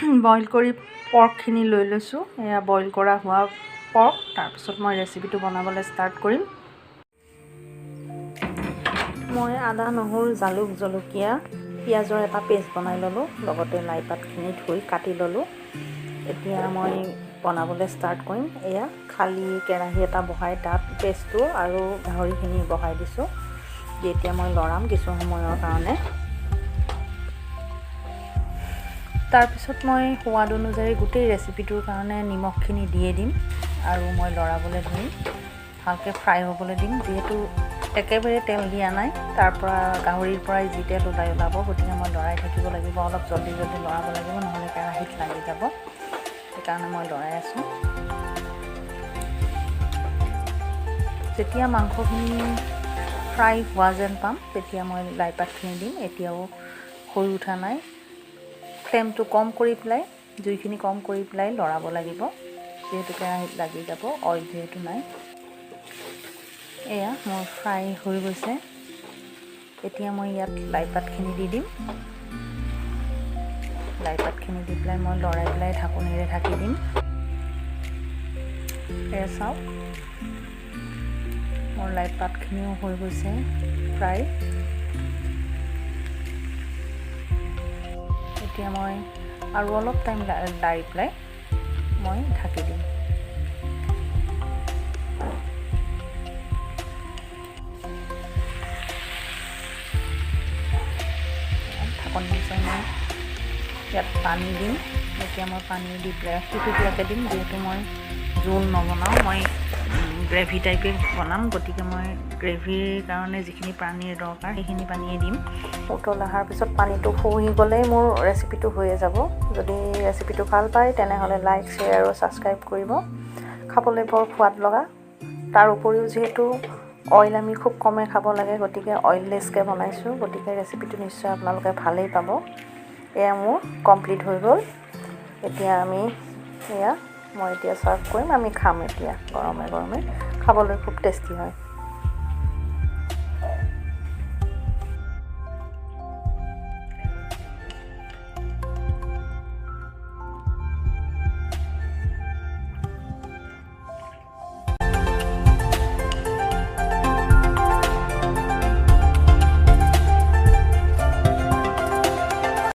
Boil কৰি পৰ্কখিনি লৈ লৈছোঁ। এয়া বইল কৰা হোৱা পৰ্ক। তাৰপিছত মই ৰেচিপিটো বনাবলৈ ষ্টাৰ্ট কৰিম। মই আদা, নহৰু, জালুক, জলকীয়া, পিঁয়াজৰ এটা পেষ্ট বনাই ল'লোঁ। লগতে লাই পাতখিনি ধুই কাটি ল'লোঁ। এতিয়া মই বনাবলৈ ষ্টাৰ্ট কৰিম। এয়া খালী কেৰাহী এটা বহাই তাত পেষ্টটো আৰু গাহৰিখিনি বহাই দিছোঁ। এতিয়া মই লৰাম কিছু সময়ৰ কাৰণে। তাৰপিছত মই সোৱাদ অনুযায়ী গোটেই ৰেচিপিটোৰ কাৰণে নিমখখিনি দিয়ে দিম আৰু মই লৰাবলৈ ধৰিম। ভালকৈ ফ্ৰাই হ'বলৈ দিম। যিহেতু একেবাৰে তেল দিয়া নাই, তাৰপৰা গাহৰিৰ পৰাই যি তেল ওলাব, গতিকে মই লৰাই থাকিব লাগিব। অলপ জলদি লৰাব লাগিব, নহ'লে কেৰাহীত লাগি যাব। সেইকাৰণে মই লৰাই আছোঁ। যেতিয়া মাংসখিনি ফ্ৰাই হোৱা যেন পাম, তেতিয়া মই লাই পাতখিনি দিম। এতিয়াও হৈ উঠা নাই। ফ্লেমটো কম কৰি পেলাই, জুইখিনি কম কৰি পেলাই লৰাব লাগিব, যিহেতু কেৰাহীত লাগি যাব, অইল যিহেতু নাই। এয়া মোৰ ফ্ৰাই হৈ গৈছে। এতিয়া মই ইয়াত লাই পাতখিনি দি দিম। লাই পাতখিনি দি পেলাই মই লৰাই পেলাই ঢাকনিৰে ঢাকি দিম। এয়া চাওক, মোৰ লাই পাতখিনিও হৈ গৈছে ফ্ৰাই। এতিয়া মই আৰু অলপ টাইম লাৰি পেলাই মই ঢাকি দিম। ঢাকনি পিছত মই ইয়াত পানী দিম। এতিয়া মই পানী দি পেলাই টুকুটুকুৰাকৈ দিম। যিহেতু মই জোল নবনাওঁ, মই গ্ৰেভি টাইপে বনাম, গতিকে মই গ্ৰেভিৰ কাৰণে যিখিনি পানীৰ দৰকাৰ সেইখিনি পানীয়ে দিম। উতল অহাৰ পিছত পানীটো শুহি গ'লেই মোৰ ৰেচিপিটো হৈয়ে যাব। যদি ৰেচিপিটো ভাল পায় তেনেহ'লে লাইক, শ্বেয়াৰ আৰু ছাবস্ক্ৰাইব কৰিব। খাবলৈ বৰ সোৱাদ লগা। তাৰ উপৰিও যিহেতু অইল আমি খুব কমেই খাব লাগে, গতিকে অইললেছকৈ বনাইছোঁ। গতিকে ৰেচিপিটো নিশ্চয় আপোনালোকে ভালেই পাব। এয়া মোৰ কমপ্লিট হৈ গ'ল। এতিয়া মই এতিয়া ছাৰ্ভ কৰিম। আমি খাম এতিয়া গৰমে গৰমে। খাবলৈ খুব টেষ্টি হয়।